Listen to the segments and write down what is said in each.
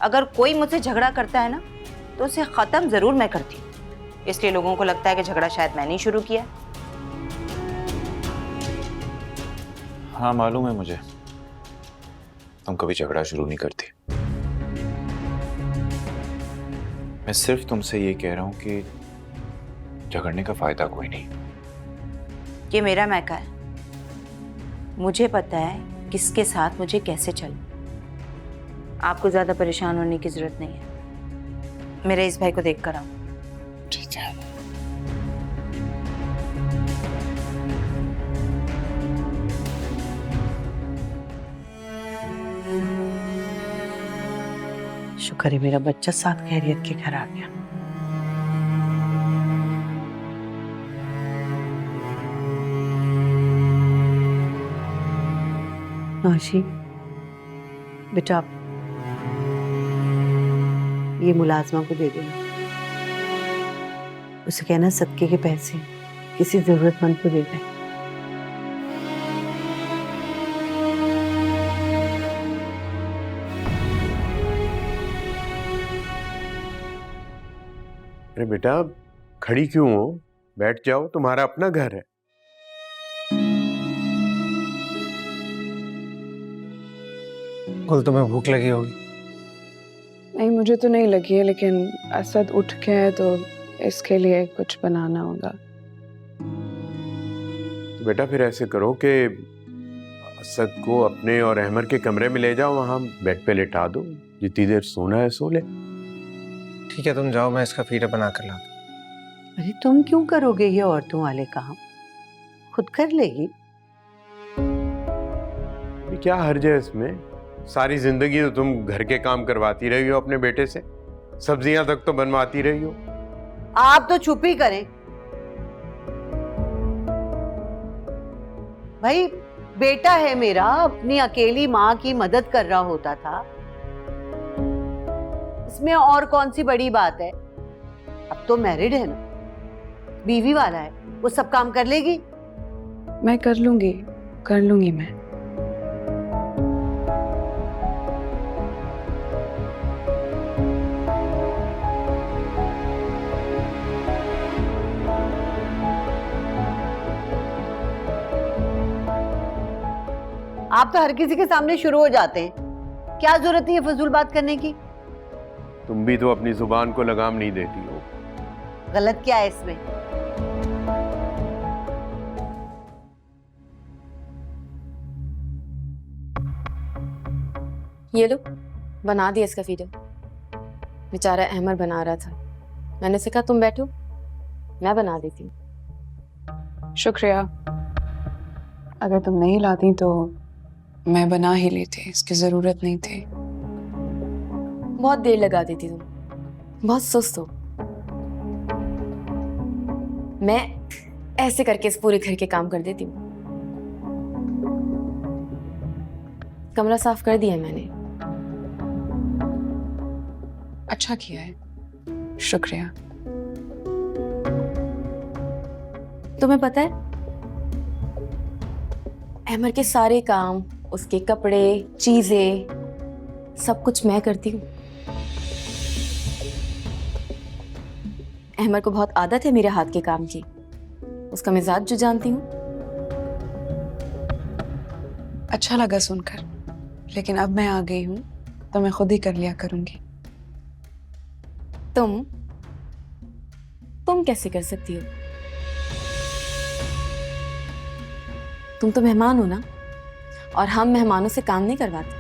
अगर कोई मुझसे झगड़ा करता है ना तो उसे खत्म जरूर मैं करती हूँ। इसलिए लोगों को लगता है कि झगड़ा शायद मैंने ही शुरू किया। हाँ मालूम है मुझे, तुम कभी झगड़ा शुरू नहीं करती। मैं सिर्फ तुमसे ये कह रहा हूं कि झगड़ने का फायदा कोई नहीं। ये मेरा मैका है, मुझे पता है किसके साथ मुझे कैसे चलना। आपको ज्यादा परेशान होने की जरूरत नहीं है। मेरे इस भाई को देख कर आओ। ठीक है। शुक्र है मेरा बच्चा साथ खैरियत के घर आ गया। नौशी बेटा, ये मुलाजमा को दे देना। उसे कहना सदके के पैसे किसी जरूरतमंद को दे दे। अरे बेटा खड़ी क्यों हो, बैठ जाओ, तुम्हारा अपना घर है। कुल तुम्हें भूख लगी होगी। नहीं मुझे तो नहीं लगी है, लेकिन असद उठ के है तो इसके लिए कुछ बनाना होगा। तो बेटा फिर ऐसे करो कि असद को अपने और अहमर के कमरे में ले जाओ, वहां बेड पे लेटा दो, जितनी देर सोना है सो ले। ठीक है तुम जाओ, मैं इसका फीडर बना कर लाता। अरे तुम क्यों करोगे ये औरतों वाले काम, खुद कर लेगी। क्या हर्ज है इसमें, सारी जिंदगी तो तुम घर के काम करवाती रही हो अपने बेटे से, सब्जियां तक तो बनवाती रही हो। आप तो चुप ही करें भाई। बेटा है मेरा, अपनी अकेली माँ की मदद कर रहा होता था, इसमें और कौन सी बड़ी बात है। अब तो मैरिड है ना, बीवी वाला है, वो सब काम कर लेगी। मैं कर लूंगी मैं। आप तो हर किसी के सामने शुरू हो जाते हैं, क्या जरूरत है ये फजूल बात करने की। तुम भी तो अपनी जुबान को लगाम नहीं देती हो। गलत क्या है इसमें। ये लो, बना दिया इसका फीडर। बेचारा अहमर बना रहा था, मैंने से कहा तुम बैठो मैं बना देती हूँ। शुक्रिया, अगर तुम नहीं लाती तो मैं बना ही लेती, इसकी जरूरत नहीं थी। बहुत देर लगा देती तुम, बहुत सुस्त हो। मैं ऐसे करके इस पूरे घर के काम कर देती हूँ। कमरा साफ कर दिया है मैंने। अच्छा किया है, शुक्रिया। तुम्हें पता है अहमर के सारे काम, उसके कपड़े, चीजें, सब कुछ मैं करती हूँ। अहमर को बहुत आदत है मेरे हाथ के काम की, उसका मिजाज जो जानती हूँ। अच्छा लगा सुनकर, लेकिन अब मैं आ गई हूँ तो मैं खुद ही कर लिया करूंगी। तुम कैसे कर सकती हो? तुम तो मेहमान हो ना, और हम मेहमानों से काम नहीं करवाते।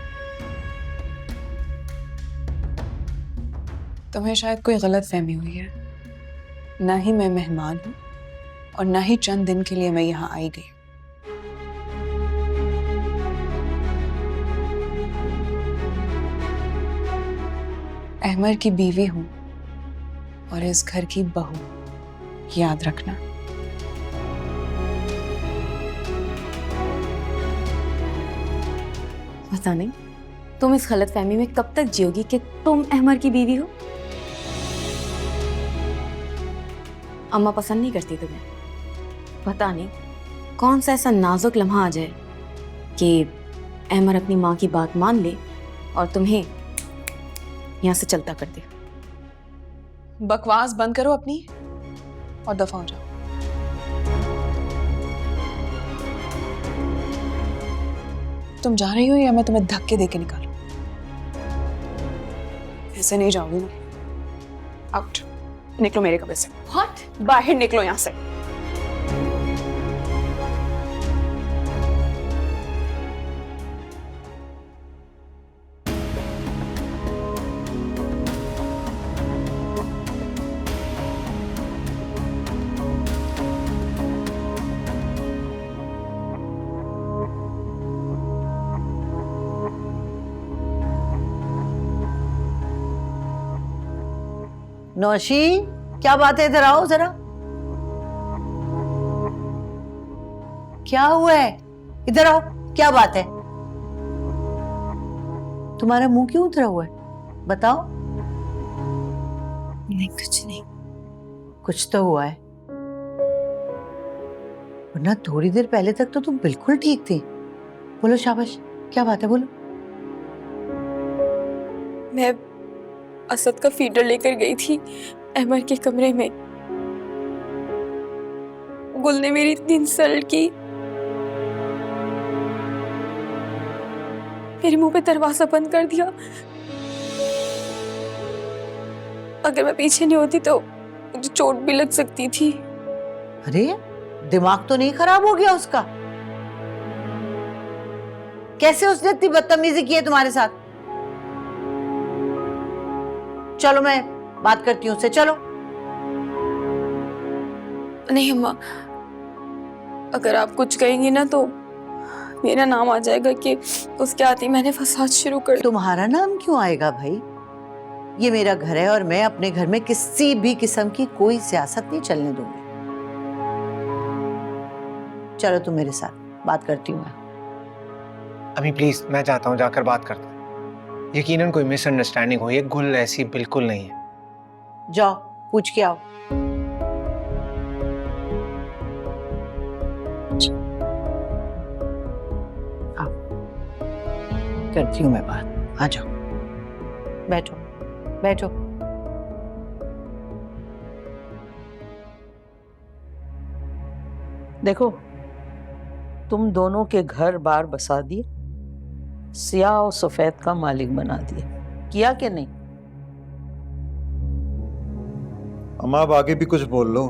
तुम्हें शायद कोई गलत फहमी हुई है। ना ही मैं मेहमान हूं और ना ही चंद दिन के लिए मैं यहाँ आई गई। अहमर की बीवी हूं और इस घर की बहू, याद रखना। पता नहीं तुम इस गलतफहमी में कब तक जियोगी कि तुम अहमर की बीवी हो। अम्मा पसंद नहीं करती तुम्हें। पता नहीं कौन सा ऐसा नाजुक लम्हा आ जाए कि अहमर अपनी माँ की बात मान ले और तुम्हें यहाँ से चलता कर दे। बकवास बंद करो अपनी और दफा हो जाओ। तुम जा रही हो या मैं तुम्हें धक्के देके निकालूं? ऐसे नहीं जाओगी ना। आउट, निकलो मेरे कमरे से। हट, बाहर निकलो यहाँ से। नौशी, क्या बात है? इधर आओ जरा। क्या हुआ है? इधर आओ, क्या बात है? तुम्हारा मुंह क्यों उतरा हुआ है? बताओ। नहीं, कुछ नहीं। कुछ तो हुआ है, वरना थोड़ी देर पहले तक तो तुम बिल्कुल ठीक थी। बोलो शाबाश, क्या बात है? बोलो। मैं असद का फीडर लेकर गई थी अहमर के कमरे में। गुल ने मेरी इतनी इंसल्ट की, मेरे मुंह पे दरवाजा बंद कर दिया। अगर मैं पीछे नहीं होती तो मुझे चोट भी लग सकती थी। अरे, दिमाग तो नहीं खराब हो गया उसका? कैसे उसने इतनी बदतमीजी की है तुम्हारे साथ? चलो मैं बात करती हूँ उससे, चलो। नहीं अम्मा, अगर आप कुछ कहेंगी ना तो मेरा नाम आ जाएगा कि उसके आते ही मैंने फसाद शुरू कर दिया। तुम्हारा नाम क्यों आएगा भाई? ये मेरा घर है और मैं अपने घर में किसी भी किस्म की कोई सियासत नहीं चलने दूंगी। चलो तुम मेरे साथ, बात करती हूँ मैं। अम्मी प्लीज, मैं चाहता हूँ जाकर बात करता हूँ। यकीनन कोई मिसअंडरस्टैंडिंग हो, ये गुल ऐसी बिल्कुल नहीं है। जाओ, पूछ के आओ। करती हूँ मैं बात, आ जाओ, बैठो बैठो। देखो, तुम दोनों के घर बार बसा दिए, सियाह और सफेद का मालिक बना दिए, किया कि नहीं? अम्मा अब आगे भी कुछ बोल लो।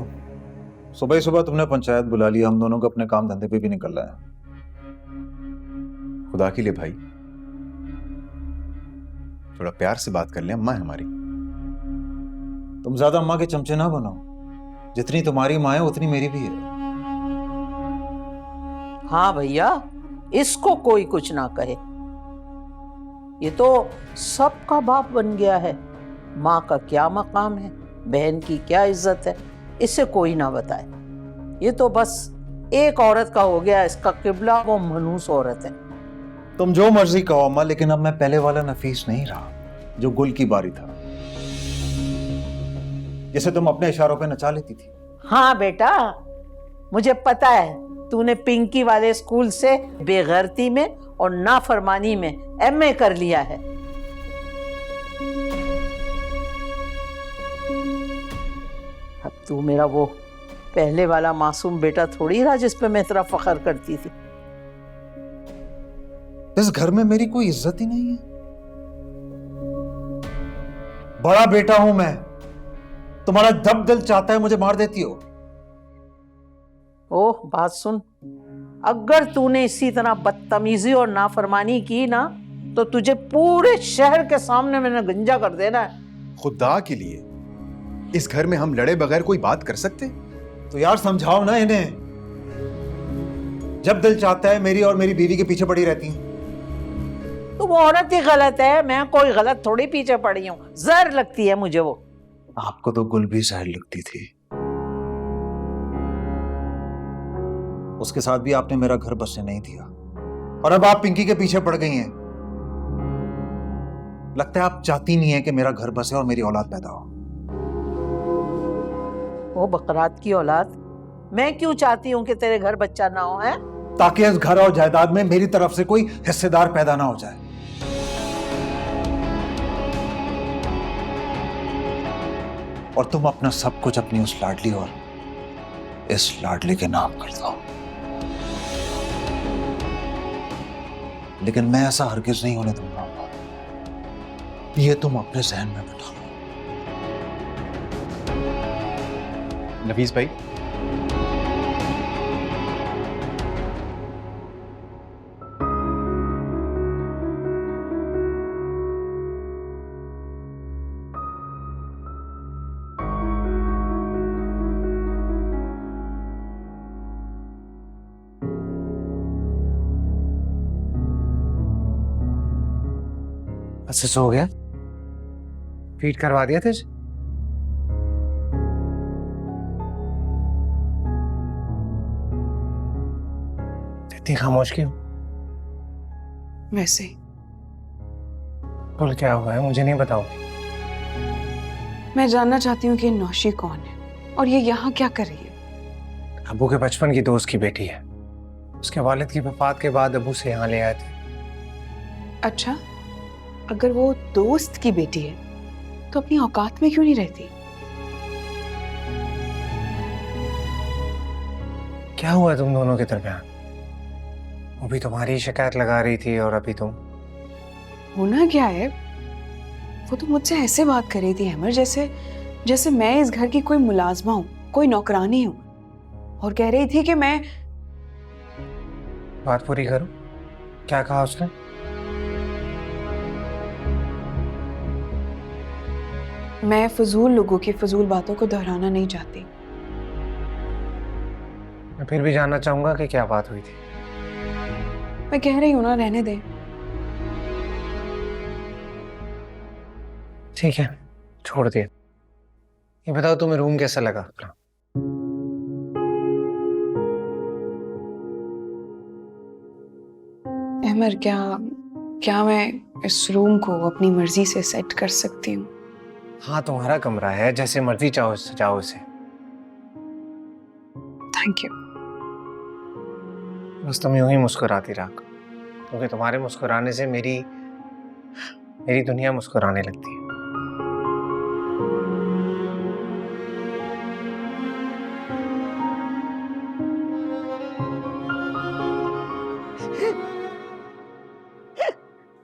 सुबह ही सुबह तुमने पंचायत बुला लिया, हम दोनों को अपने काम धंधे पे भी निकलना है। खुदा के लिए भाई, थोड़ा प्यार से बात कर ले, अम्मा है हमारी। तुम ज्यादा अम्मा के चमचे ना बनो। जितनी तुम्हारी माँ है उतनी मेरी भी है। हाँ भैया, इसको कोई कुछ ना कहे। ये तो सबका बाप बन गया है। माँ का क्या मकाम है, बहन की क्या इज्जत है, इसे कोई ना बताए। ये तो बस एक औरत का हो गया, इसका किबला वो मनूस औरत है। तुम जो मर्जी कहो अम्मा, लेकिन अब मैं पहले वाला नफीस नहीं रहा जो गुल की बारी था, जिसे तुम अपने इशारों पे नचा लेती थी। हाँ बेटा, मुझे पता है तूने पिंकी वाले स्कूल से बेगैरती में और नाफरमानी में एमए कर लिया है। अब तू मेरा वो पहले वाला मासूम बेटा थोड़ी रहा जिस पे मैं इतना फख्र करती थी। इस घर में मेरी कोई इज्जत ही नहीं है। बड़ा बेटा हूं मैं, तुम्हारा जब दिल चाहता है मुझे मार देती हो। ओह, बात सुन, अगर तूने इसी तरह बदतमीजी और नाफरमानी की ना तो तुझे पूरे शहर के सामने मैंने गंजा कर देना है। खुदा के लिए, इस घर में हम लड़े बगैर कोई बात कर सकते? तो यार समझाओ ना इन्हें। जब दिल चाहता है मेरी और मेरी बीवी के पीछे पड़ी रहती हैं। तो वो औरत ही गलत है, मैं कोई गलत थोड़ी पीछे पड़ी हूँ। जहर लगती है मुझे वो। आपको तो गुल भी जहर लगती थी। उसके साथ भी आपने मेरा घर बसने नहीं दिया, और अब आप पिंकी के पीछे पड़ गई हैं। लगता है आप चाहती नहीं है कि मेरा घर बसे और मेरी औलाद पैदा हो। वो बकरात की औलाद मैं क्यों चाहती हूँ कि तेरे घर बच्चा ना हो, है? ताकि इस घर और जायदाद में मेरी तरफ से कोई हिस्सेदार पैदा ना हो जाए। और तुम अपना सब कुछ अपनी उस लाडली और इस लाडले के नाम कर दो। लेकिन मैं ऐसा हरगिज नहीं होने दूंगा। ये तुम अपने जहन में बिठा लो। नफीस भाई, अच्छा सो गया? फीड करवा दिया तुझे? इतनी खामोश क्यों? वैसे ही। बोल क्या हुआ है, मुझे नहीं बताओगी? मैं जानना चाहती हूँ कि ये नौशी कौन है और ये यहाँ क्या कर रही है। अबू के बचपन की दोस्त की बेटी है। उसके वालिद की वफात के बाद अबू से यहाँ ले आए थे। अच्छा, अगर वो दोस्त की बेटी है तो अपनी औकात में क्यों नहीं रहती? क्या हुआ तुम दोनों के दरमियान? वो भी तुम्हारी शिकायत लगा रही थी और अभी तुम। होना क्या है? वो तो मुझसे ऐसे बात कर रही थी अहमर, जैसे मैं इस घर की कोई मुलाजमा हूँ, कोई नौकरानी हूँ, और कह रही थी कि मैं। बात पूरी करो, क्या कहा उसने? मैं फजूल लोगों की फजूल बातों को दोहराना नहीं चाहती। मैं फिर भी जानना चाहूंगा कि क्या बात हुई थी। मैं कह रही हूँ ना, रहने दे। ठीक है, छोड़ दिया। ये बताओ तुम्हें रूम कैसा लगा अपना? अहमर, क्या मैं इस रूम को अपनी मर्जी से सेट कर सकती हूँ? हाँ, तुम्हारा कमरा है, जैसे मर्जी चाहो सजाओ इसे। Thank you. बस तुम यूं ही मुस्कुराती रहा, क्योंकि तुम्हारे मुस्कुराने से मेरी दुनिया मुस्कुराने लगती है।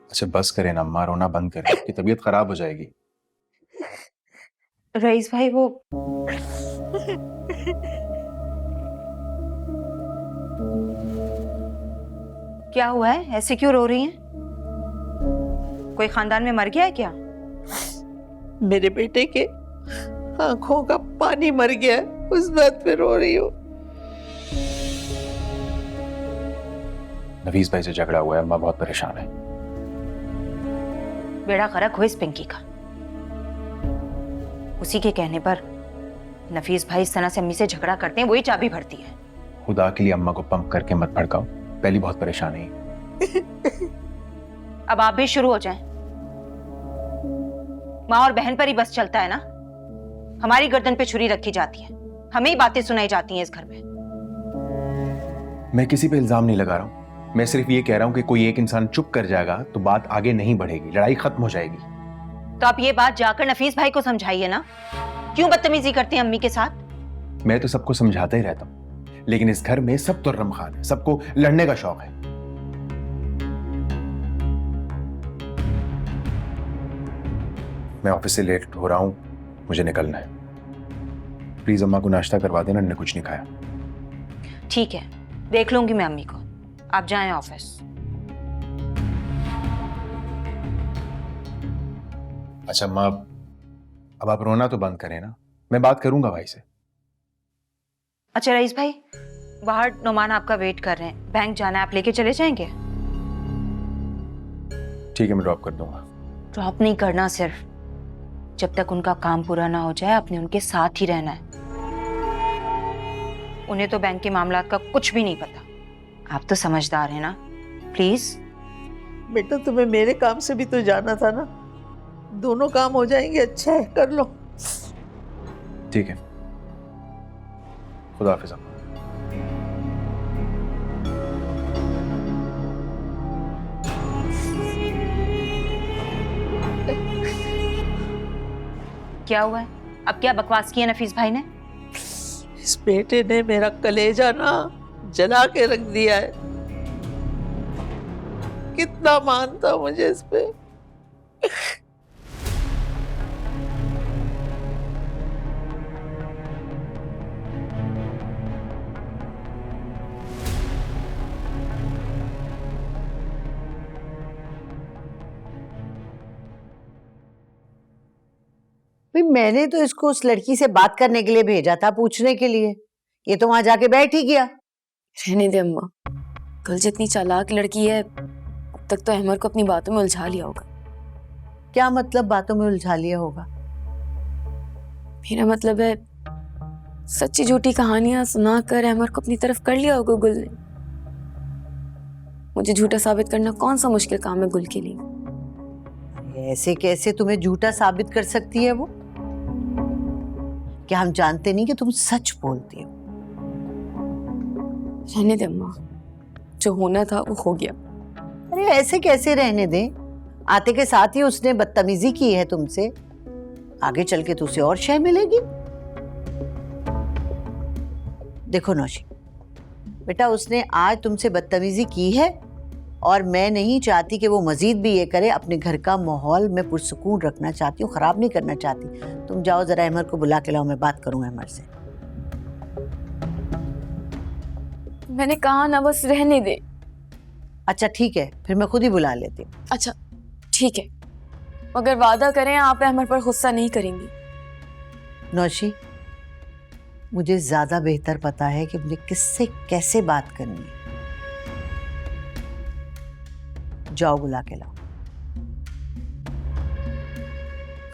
अच्छा बस करें ना अम्मा, रोना बंद करें, आपकी तबीयत खराब हो जाएगी। रईस भाई, वो क्या हुआ है? ऐसे क्यों रो रही हैं? कोई खानदान में मर गया है क्या? मेरे बेटे के आंखों का पानी मर गया, उस बात पे रो रही हूँ। नफीस भाई से झगड़ा हुआ है, अम्मा बहुत परेशान है। बेड़ा गर्क हो इस पिंकी का। उसी के कहने पर नफीस भाई इस तरह से अम्मी से झगड़ा करते हैं, वही चाबी भरती है। खुदा के लिए अम्मा को पंप करके मत भड़काओ, पहली बहुत परेशान है। अब आप भी शुरू हो जाएं। माँ और बहन पर ही बस चलता है ना? हमारी गर्दन पे छुरी रखी जाती है, हमें ही बातें सुनाई जाती हैं इस घर में। मैं किसी पे इल्जाम नहीं लगा रहा हूं, मैं सिर्फ ये कह रहा हूं कि कोई एक इंसान चुप कर जाएगा तो बात आगे नहीं बढ़ेगी, लड़ाई खत्म हो जाएगी। तो आप ये बात जाकर नफीस भाई को समझाइए ना, क्यों बदतमीजी करते हैं अम्मी के साथ? मैं तो सबको समझाता ही रहता हूं, लेकिन इस घर में सब तो रमखान है, सबको लड़ने का शौक है। मैं ऑफिस से लेट हो रहा हूं, मुझे निकलना है। प्लीज अम्मा को नाश्ता करवा देना, इन्होंने कुछ नहीं खाया। ठीक है, देख लूंगी मैं अम्मी को, आप जाएं ऑफिस। अच्छा अम्मा, अब आप रोना तो बंद करें ना, मैं बात करूंगा भाई से। अच्छा रईस भाई, बाहर नोमान आपका वेट कर रहे हैं, बैंक जाना है, आप लेके चले जाएंगे? ठीक है, मैं ड्रॉप कर दूंगा। ड्रॉप नहीं करना, सिर्फ जब तक उनका काम पूरा ना हो जाए आपने उनके साथ ही रहना है। उन्हें तो बैंक के मामलात का कुछ भी नहीं पता। आप तो समझदार हैं ना, प्लीज। बेटा, तुम्हें मेरे काम से भी तो जाना था ना, दोनों काम हो जाएंगे। अच्छा है, कर लो। ठीक है, खुदा हाफिज़ अम्मा। क्या हुआ है? अब क्या बकवास की है नफीस भाई ने? इस बेटे ने मेरा कलेजा ना जला के रख दिया है। कितना मानता मुझे इस पे। भाई मैंने तो इसको उस लड़की से बात करने के लिए भेजा था, पूछने के लिए। ये तो वहां जाके बैठ ही गया। रहने दे अम्मा, कल जितनी चालाक लड़की है अब तक तो अहमर को अपनी बातों में उलझा लिया होगा। क्या मतलब बातों में उलझा लिया होगा? मेरा मतलब है सच्ची झूठी कहानियां सुनाकर अहमर को अपनी तरफ कर लिया होगा गुल ने। मुझे झूठा साबित करना कौन सा मुश्किल काम है गुल के लिए। ऐसे कैसे तुम्हें झूठा साबित कर सकती है वो? क्या हम जानते नहीं कि तुम सच बोलती हो? रहने दे अम्मा, जो होना था वो हो गया। अरे ऐसे कैसे रहने दें? आते के साथ ही उसने बदतमीजी की है तुमसे, आगे चल के तुझसे और शय मिलेगी। देखो नौशी बेटा, उसने आज तुमसे बदतमीजी की है और मैं नहीं चाहती कि वो मजीद भी ये करे। अपने घर का माहौल मैं पुरसुकून रखना चाहती हूँ, खराब नहीं करना चाहती। तुम जाओ जरा अहमर को बुला के लाओ, मैं बात करूँ अहमर से। मैंने कहा ना, बस रहने दे। अच्छा ठीक है, फिर मैं खुद ही बुला लेती हूँ। अच्छा ठीक है, मगर वादा करें आप अहमर पर गुस्सा नहीं करेंगी। नौशी मुझे ज्यादा बेहतर पता है कि मुझे किससे कैसे बात करनी है। जाओ बुला के लाओ।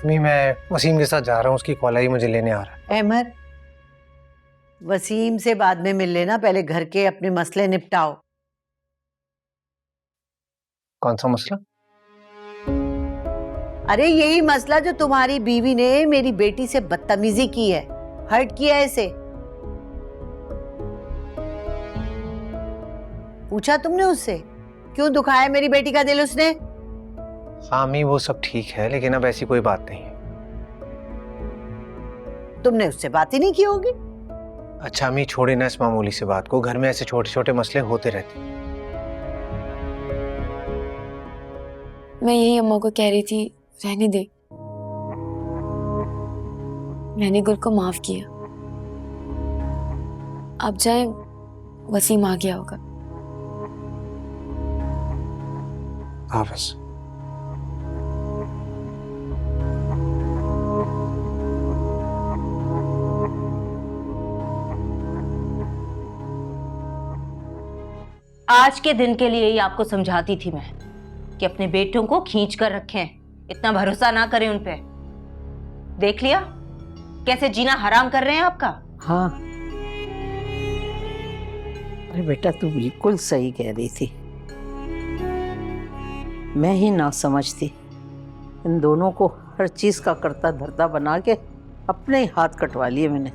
अम्मी मैं वसीम के साथ जा रहा हूँ, उसकी कॉल आई, मुझे लेने आ रहा है। अहमर, वसीम से बाद में मिल लेना, पहले घर के अपने मसले निपटाओ। कौन सा मसला? अरे यही मसला जो तुम्हारी बीवी ने मेरी बेटी से बदतमीजी की है, हर्ट किया है इसे। पूछा तुमने उससे क्यों दुखाया मेरी बेटी का दिल उसने? हाँ अम्मी वो सब ठीक है, लेकिन अब ऐसी कोई बात नहीं है। तुमने उससे बात ही नहीं की होगी। अच्छा अम्मी छोड़े ना इस मामूली से बात को, घर में ऐसे छोटे छोटे मसले होते रहते हैं। मैं यही अम्मा को कह रही थी, रहने दे। मैंने गुल को माफ किया, अब जाए, वसीम आ गया होगा। हाफिज। आज के दिन के लिए ही आपको समझाती थी मैं कि अपने बेटों को खींच कर रखें, इतना भरोसा ना करें उन पे। देख लिया कैसे जीना हराम कर रहे हैं आपका। हाँ अरे बेटा तू बिल्कुल सही कह रही थी, मैं ही ना समझती। इन दोनों को हर चीज का करता धरता बना के अपने ही हाथ कटवा लिए मैंने।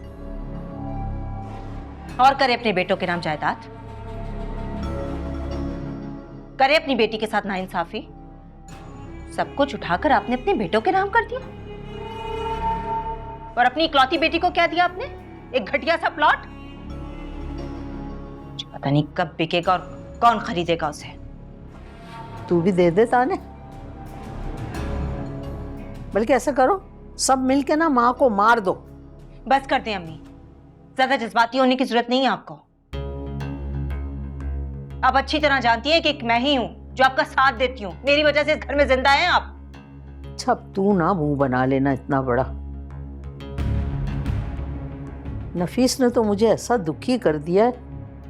और करे अपने बेटों के नाम जायदाद, करे अपनी बेटी के साथ नाइंसाफी। सब कुछ उठाकर आपने अपने बेटों के नाम कर दिया। और अपनी इकलौती बेटी को क्या दिया आपने? एक घटिया सा प्लॉट। पता नहीं कब बिकेगा और कौन खरीदेगा उसे। तू भी दे दे ताने, बल्कि ऐसा करो सब मिलके ना माँ को मार दो। बस कर दें अम्मी, ज्यादा जज्बाती होने की जरूरत नहीं है आपको। आप अच्छी तरह जानती हैं कि मैं ही हूं जो आपका साथ देती हूँ। मेरी वजह से इस घर में जिंदा हैं आप। अच्छा अब तू ना मुंह बना लेना इतना बड़ा। नफीस ने तो मुझे ऐसा दुखी कर दिया है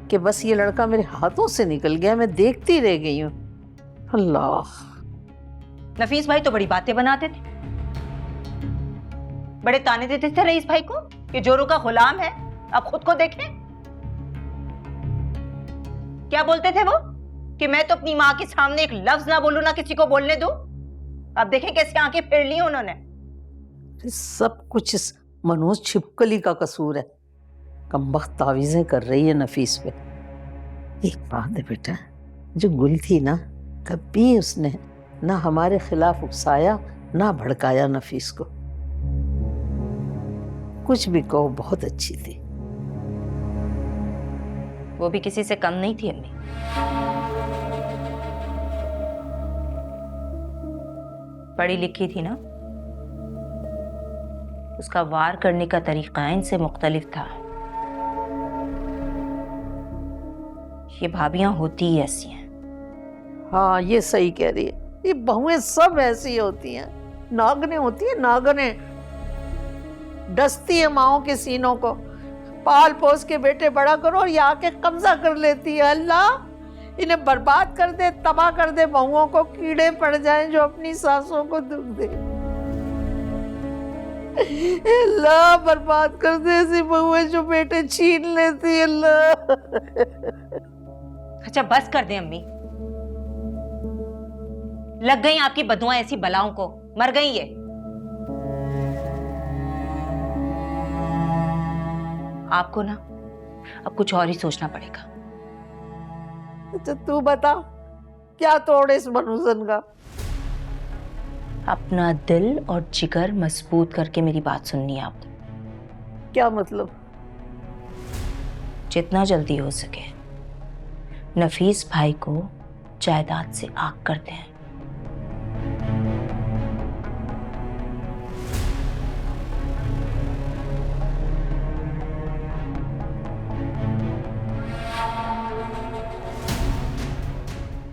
कि बस ये लड़का मेरे हाथों से निकल गया, मैं देखती रह गई हूँ। अल्लाह। नफीस भाई तो बड़ी बातें बनाते थे, बड़े ताने देते थे रईस भाई को कि जोरों का गुलाम है। अब खुद को देखें, क्या बोलते थे वो कि मैं तो अपनी माँ के सामने एक लफ्ज ना बोलूं, ना किसी को बोलने दूं। अब देखें कैसे आंखें फेर ली उन्होंने। सब कुछ इस मनोज छिपकली का कसूर है, कमबख्त तावीज़ें कर रही है नफीस पे। एक बात है बेटा, जो गुल थी ना, कभी उसने ना हमारे खिलाफ उकसाया ना भड़काया नफीस को। कुछ भी कहो, बहुत अच्छी थी। वो भी किसी से कम नहीं थी अम्मी। पढ़ी लिखी थी ना, उसका वार करने का तरीका इनसे मुख्तलिफ था। ये भाभियां होती ही ऐसी हैं। हाँ, ये सही कह रही है। ये बहुएं सब ऐसी होती हैं, नागने होती है, नागने डसती है माओं के सीनों को। पाल पोस के बेटे बड़ा करो और ये आके कब्जा कर लेती है। अल्लाह इन्हें बर्बाद कर दे, तबाह कर दे, बहुओं को कीड़े पड़ जाएं जो अपनी सासों को दुख दे। अल्लाह बर्बाद कर दे ऐसी बहुएं जो बेटे छीन लेती है। अल्लाह अच्छा बस कर दे अम्मी, लग गई आपकी बदुआं ऐसी बलाओं को, मर गई ये। आपको ना अब कुछ और ही सोचना पड़ेगा। अच्छा तू बता, क्या तोड़ इस मनुजन का? अपना दिल और जिगर मजबूत करके मेरी बात सुननी है आपको। क्या मतलब? जितना जल्दी हो सके नफीस भाई को जायदाद से आग कर दें।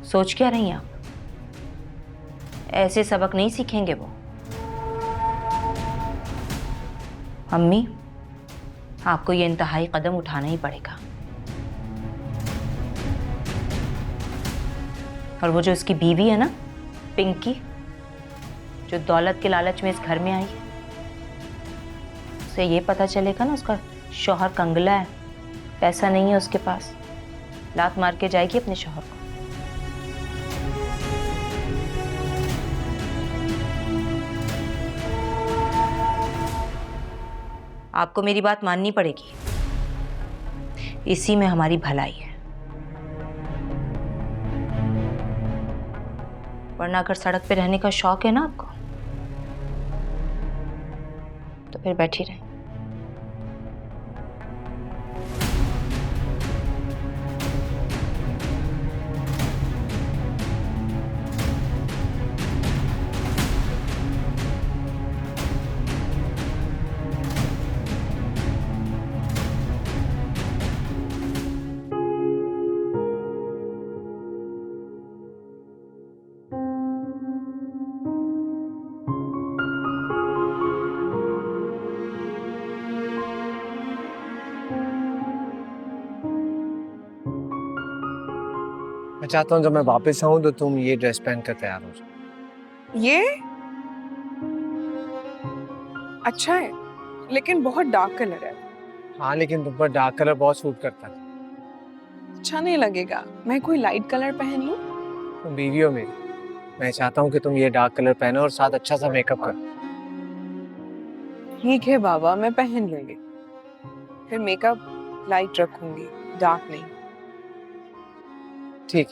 सोच क्या रही हैं आप? ऐसे सबक नहीं सीखेंगे वो। अम्मी, आपको ये इंतहाई कदम उठाना ही पड़ेगा। और वो जो इसकी बीवी है ना, पिंकी, जो दौलत के लालच में इस घर में आई है, उसे ये पता चलेगा ना उसका शौहर कंगला है, पैसा नहीं है उसके पास, लात मार के जाएगी अपने शौहर को। आपको मेरी बात माननी पड़ेगी, इसी में हमारी भलाई है। वरना अगर सड़क पे रहने का शौक है ना आपको, तो फिर बैठी रहे। मैं चाहता हूँ जब मैं वापस आऊँ तो तुम ये ड्रेस पहन कर तैयार हो जाओ। ये अच्छा है, लेकिन बहुत डार्क कलर है। हाँ, लेकिन तुम पर डार्क कलर बहुत सूट करता है। अच्छा नहीं लगेगा। मैं कोई लाइट कलर पहन लूं? तुम बीवी हो मेरी, मैं चाहता हूँ कि तुम ये डार्क कलर पहनो और साथ अच्छा सा मेकअप करो। ठीक है बाबा, मैं पहन लूंगी। फिर मेकअप लाइट रखूंगी, डार्क नहीं। ठीक।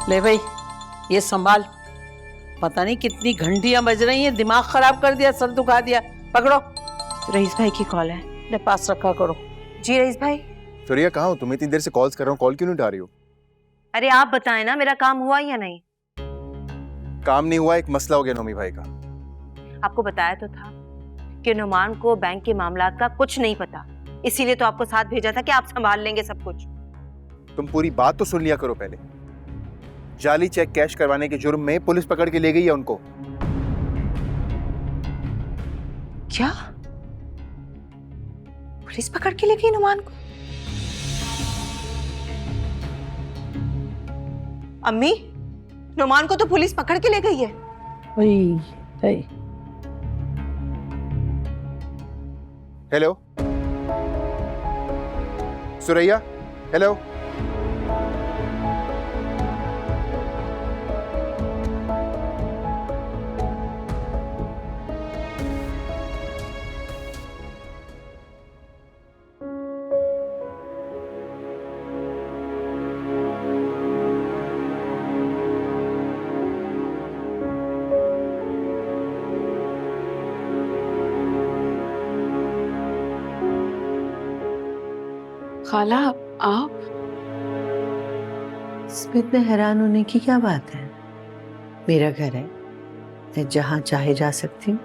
ले भाई, ये संभाल। पता नहीं कितनी घंटियां बज रही हैं, दिमाग खराब कर दिया, सर दुखा दिया। पकड़ो। रईस भाई की कॉल है। अपने पास रखा करो। जी रईस भाई। सूर्या कहाँ हो तुम? इतनी देर से कॉल्स कर रहा हूँ, कॉल क्यों नहीं उठा रही हो? अरे आप बताएं ना, मेरा काम हुआ या नहीं? काम नहीं हुआ, एक मसला हो गया नोमी भाई का। आपको बताया तो था कि नुमान को बैंक के मामलात का कुछ नहीं पता, इसीलिए तो आपको साथ भेजा था कि आप संभाल लेंगे सब कुछ। तुम पूरी बात तो सुन लिया करो पहले। जाली चेक कैश करवाने के जुर्म में पुलिस पकड़ के ले गई है उनको। क्या? पुलिस पकड़ के ले गई नुमान को? अम्मी, नुमान को तो पुलिस पकड़ के ले गई है। Hello Suraiya, hello. खाला आप? इसमें इतने हैरान होने की क्या बात है? मेरा घर है, मैं जहां चाहे जा सकती हूँ।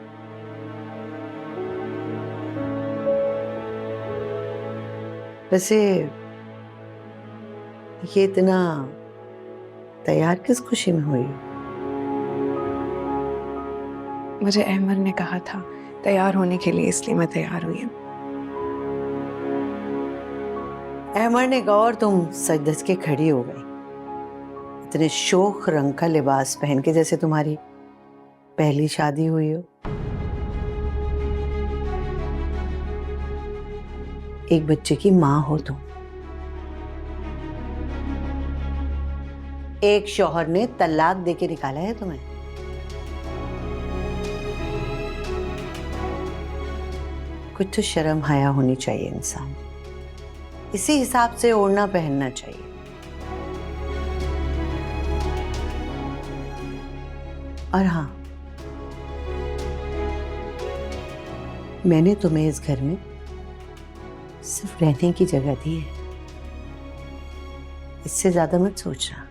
वैसे ये इतना तैयार किस खुशी में हुई हो? मुझे अहमद ने कहा था तैयार होने के लिए, इसलिए मैं तैयार हुई हूँ। अहमद ने कहा और तुम सज धज के खड़ी हो गई, इतने शोख रंग का लिबास पहन के जैसे तुम्हारी पहली शादी हुई हो। एक बच्चे की माँ हो तुम। एक शौहर ने तलाक देके निकाला है तुम्हें। कुछ तो शर्म हया होनी चाहिए इंसान, इसी हिसाब से ओढ़ना पहनना चाहिए। और हाँ, मैंने तुम्हें इस घर में सिर्फ रहने की जगह दी है, इससे ज्यादा मत सोचना।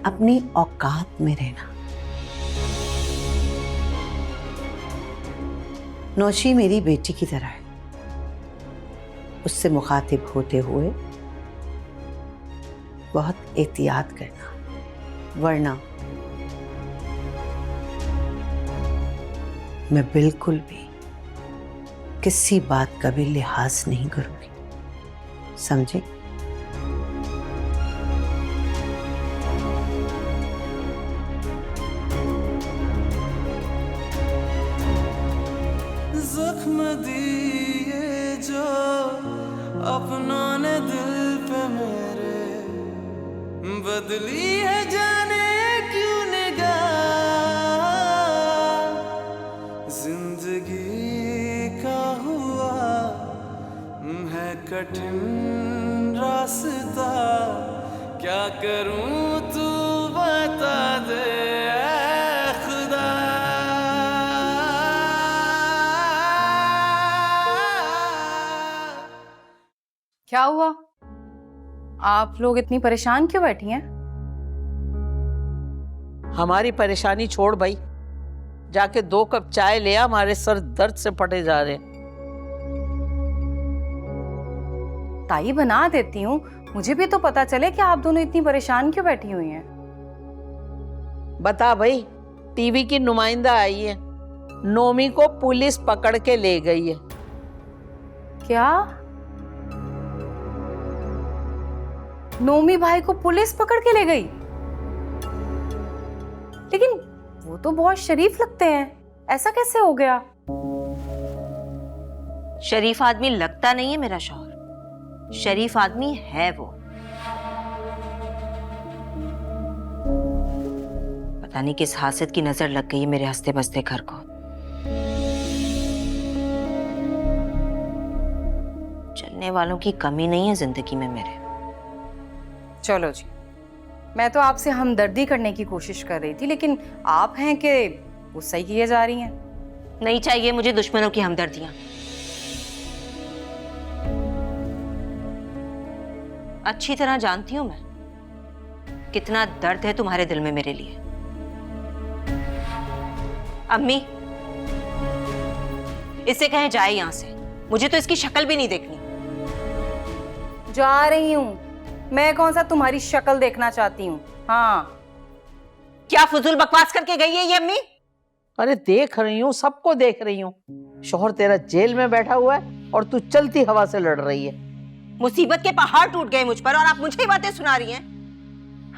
अपनी औकात में रहना। नौशी मेरी बेटी की तरह है, उससे मुखातिब होते हुए बहुत एहतियात करना, वरना मैं बिल्कुल भी किसी बात का भी लिहाज नहीं करूंगी, समझे? जख्म दिए जो अपनों ने दिल पे मेरे, बदली है जाने क्यों निगाह, जिंदगी का हुआ है कठिन रास्ता, क्या करूं तू बता दे ऐ खुदा। क्या हुआ? आप लोग इतनी परेशान क्यों बैठी हैं? हमारी परेशानी छोड़ भाई, जाके 2 कप चाय ले आ, हमारे सर दर्द से फटे जा रहे हैं। ताई बना देती हूँ, मुझे भी तो पता चले कि आप दोनों इतनी परेशान क्यों बैठी हुई हैं। बता भाई, टीवी की नुमाइंदा आई है, नोमी को पुलिस पकड़ के ले गई है। क्या? नोमी भाई को पुलिस पकड़ के ले गई? लेकिन वो तो बहुत शरीफ लगते हैं, ऐसा कैसे हो गया? शरीफ आदमी लगता नहीं है मेरा शौहर, शरीफ आदमी है वो। पता नहीं किस हासिद की नजर लग गई है मेरे हंसते बसते घर को। चलने वालों की कमी नहीं है जिंदगी में मेरे। चलो जी, मैं तो आपसे हमदर्दी करने की कोशिश कर रही थी, लेकिन आप हैं कि गुस्सा ही किए जा रही हैं। नहीं चाहिए मुझे दुश्मनों की हमदर्दियां। अच्छी तरह जानती हूं मैं कितना दर्द है तुम्हारे दिल में मेरे लिए। अम्मी, इसे कहें जाए यहां से, मुझे तो इसकी शक्ल भी नहीं देखनी। जा रही हूं, मैं कौन सा तुम्हारी शक्ल देखना चाहती हूँ? हाँ, क्या फुजूल बकवास करके गई है ये अम्मी? अरे देख रही हूँ, सबको देख रही हूँ। शौहर तेरा जेल में बैठा हुआ है और तू चलती हवा से लड़ रही है। मुसीबत के पहाड़ टूट गए मुझ पर और आप मुझे ही बातें सुना रही हैं।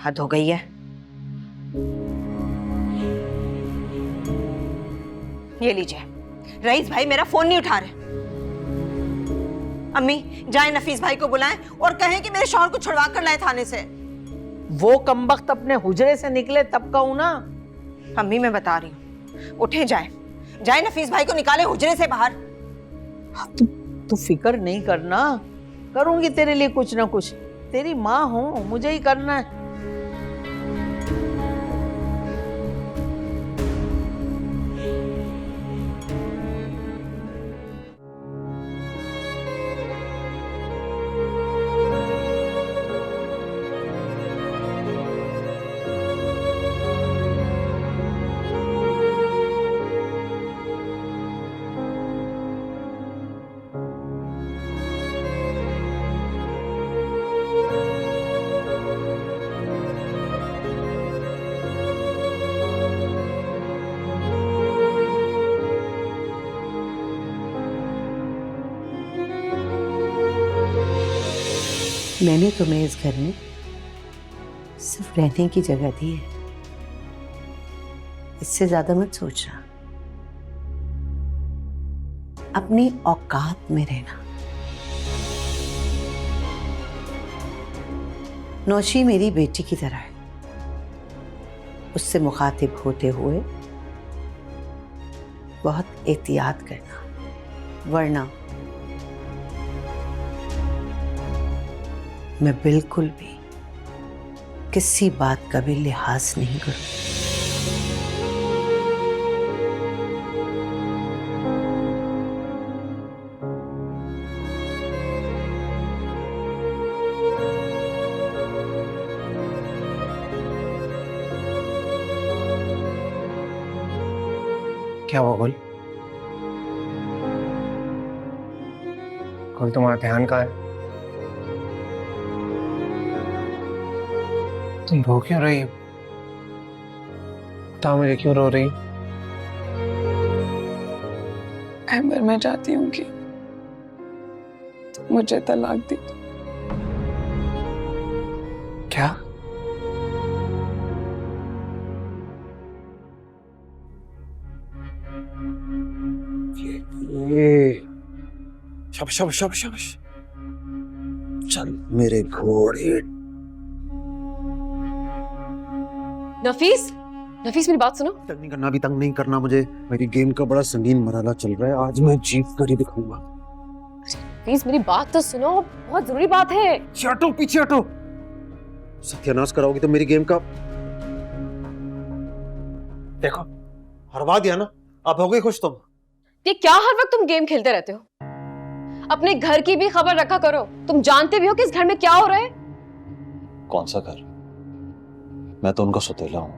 हद हो गई है। ये लीजिए, रईस भाई मेरा फोन नहीं उठा रहे। अम्मी, जाए नफीस भाई को बुलाएं और कहें कि मेरे शौहर को छुड़वा कर लाए थाने से। वो कमबख्त अपने हुजरे से निकले तब कहूं ना। अम्मी मैं बता रही हूँ, उठे जाए नफीस भाई को निकाले हुजरे से बाहर। तू फिक्र नहीं करना, करूंगी तेरे लिए कुछ ना कुछ। तेरी माँ हूं, मुझे ही करना है। मैंने तुम्हें इस घर में सिर्फ रहने की जगह दी है, इससे ज्यादा मत सोचना। अपनी औकात में रहना। नौशी मेरी बेटी की तरह है, उससे मुखातिब होते हुए बहुत एहतियात करना, वरना मैं बिल्कुल भी किसी बात का भी लिहाज नहीं करूं। क्या हुआ गुल? गुल, तुम्हारा ध्यान कहाँ है? तुम रो क्यों रही हो? बताओ मुझे, क्यों रो रही? अहमर, मैं चाहती हूँ कि तुम मुझे तलाक दे दो। क्या? शाबाश शाबाश शाबाश शाबाश। चल मेरे घोड़े। नफीस, नफीस मेरी बात सुनो। तंग नहीं करना, अभी तंग नहीं करना मुझे। मेरी गेम का बड़ा संगीन मरहला चल रहा है, आज मैं जीत कर ही दिखाऊंगा। प्लीज मेरी बात तो सुनो, बहुत जरूरी बात है। हटो, पीछे हटो। सत्यानाश कराओगी तो मेरी गेम का। देखो, हरवा दिया ना, अब हो गई खुश तुम। ये क्या हर वक्त तुम गेम खेलते रहते हो? अपने घर की भी खबर रखा करो। तुम जानते भी हो कि इस घर में क्या हो रहा है। कौन सा घर? मैं तो उनका सौतेला हूं।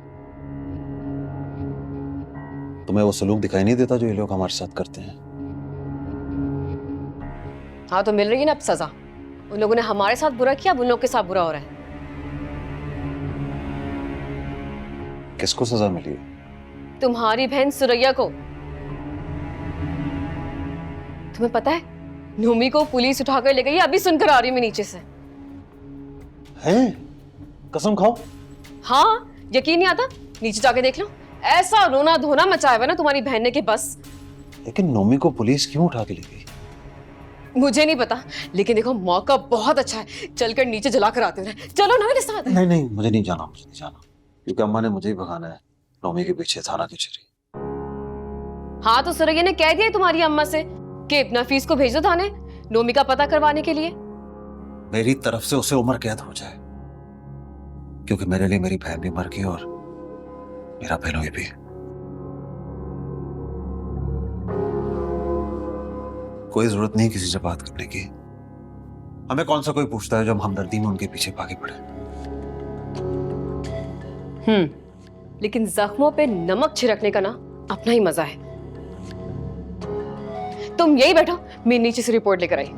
तुम्हें वो सलूक दिखाई नहीं देता जो ये लोग हमारे साथ करते हैं? हाँ, तो मिल रही है ना अब सजा। उन लोगों ने हमारे साथ बुरा किया, अब उन लोगों के साथ बुरा हो रहा है। किसको सजा मिली है? तुम्हारी बहन सुरैया को। तुम्हें पता है, नोमी को पुलिस उठाकर ले गई है, अभी सुनकर आ रही हूं मैं नीचे से। हैं? कसम खाओ। हाँ, यकीन नहीं आता? नीचे जाके देख लो। ऐसा रोना धोना मचाया हुआ ना तुम्हारी बहन ने कि बस। लेकिन नोमी को पुलिस क्यों उठा के ले गई? मुझे नहीं पता, लेकिन देखो मौका बहुत अच्छा है, चलकर नीचे जलाकर आते हैं। चलो ना मेरे साथ। नहीं नहीं, मुझे नहीं जाना, मुझे नहीं जाना, क्योंकि अम्मा ने मुझे ही भगाना है। नोमी के पीछे थाना कचहरी। हाँ, तो सुरैया ने कह दिया तुम्हारी अम्मा से कि नफीस को भेज दो थाने नोमी का पता करवाने के लिए। मेरी तरफ से उसे उम्र कैद हो जाए, क्योंकि मेरे लिए मेरी बहन भी मर गई और मेरा बहनोई भी। कोई जरूरत नहीं किसी से बात करने की। हमें कौन सा कोई पूछता है जो हम हमदर्दी में उनके पीछे भागे पड़े। लेकिन जख्मों पे नमक छिड़कने का ना अपना ही मजा है। तुम यही बैठो, मैं नीचे से रिपोर्ट लेकर आई।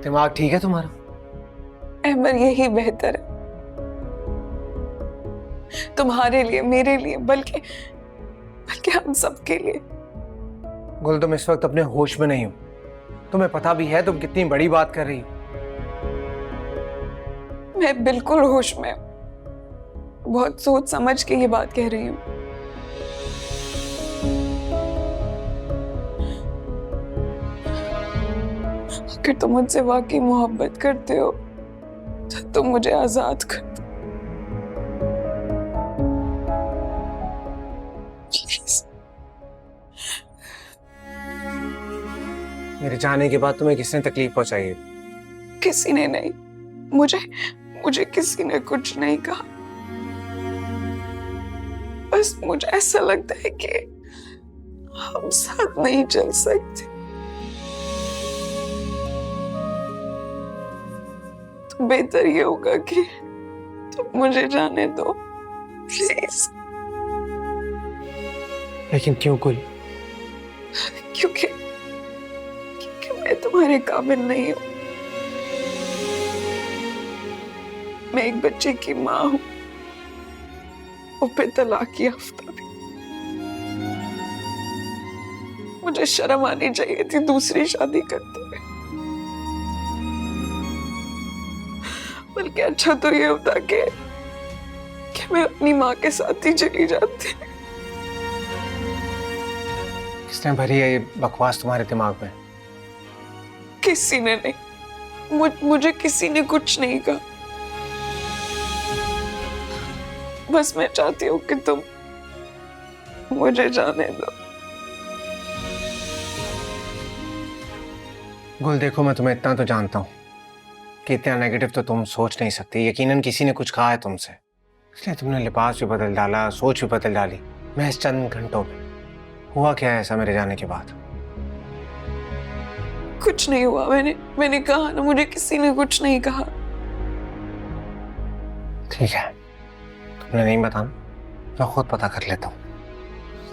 दिमाग ठीक है तुम्हारा? अहमर, यही बेहतर है तुम्हारे लिए, मेरे लिए, बल्कि हम सबके लिए। गुल, तुम इस वक्त अपने होश में नहीं हो। तुम्हें पता भी है तुम कितनी बड़ी बात कर रही हो। मैं बिल्कुल होश में हूं। बहुत सोच समझ के ये बात कह रही हूँ। अगर तुम मुझसे वाकई मोहब्बत करते हो तो तुम मुझे आजाद कर दो, प्लीज। मेरे जाने के बाद तुम्हें किसने तकलीफ पहुंचाई है? किसी ने नहीं, मुझे किसी ने कुछ नहीं कहा। बस मुझे ऐसा लगता है कि हम साथ नहीं चल सकते। तो बेहतर ये होगा कि तुम मुझे जाने दो, प्लीज। लेकिन क्यों गुल? तुम्हारे काबिल नहीं हूं। मैं एक बच्चे की माँ हूं, और फिर तलाक याफ्ता भी। मुझे शर्म आनी चाहिए थी दूसरी शादी करते हुए, बल्कि अच्छा तो ये होता कि मैं अपनी माँ के साथ ही चली जाती। किसने भरी है ये बकवास तुम्हारे दिमाग में? किसी ने नहीं, मुझे किसी ने कुछ नहीं कहा। बस मैं चाहती हूँ कि तुम मुझे जाने दो। गुल देखो, मैं तुम्हें इतना तो जानता हूँ कि इतना नेगेटिव तो तुम सोच नहीं सकती। यकीनन किसी ने कुछ कहा है तुमसे, इसलिए तुमने लिबास भी बदल डाला, सोच भी बदल डाली महज चंद घंटों में। हुआ क्या है ऐसा मेरे जाने के बाद? कुछ नहीं हुआ। मैंने कहा ना, मुझे किसी ने कुछ नहीं कहा। ठीक है, तुमने नहीं बताना, मैं खुद पता कर लेता हूँ।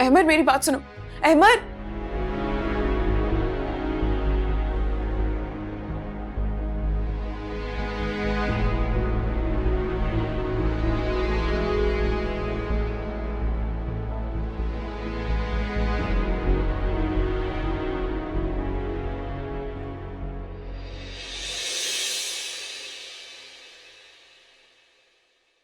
अहमद मेरी बात सुनो। अहमद,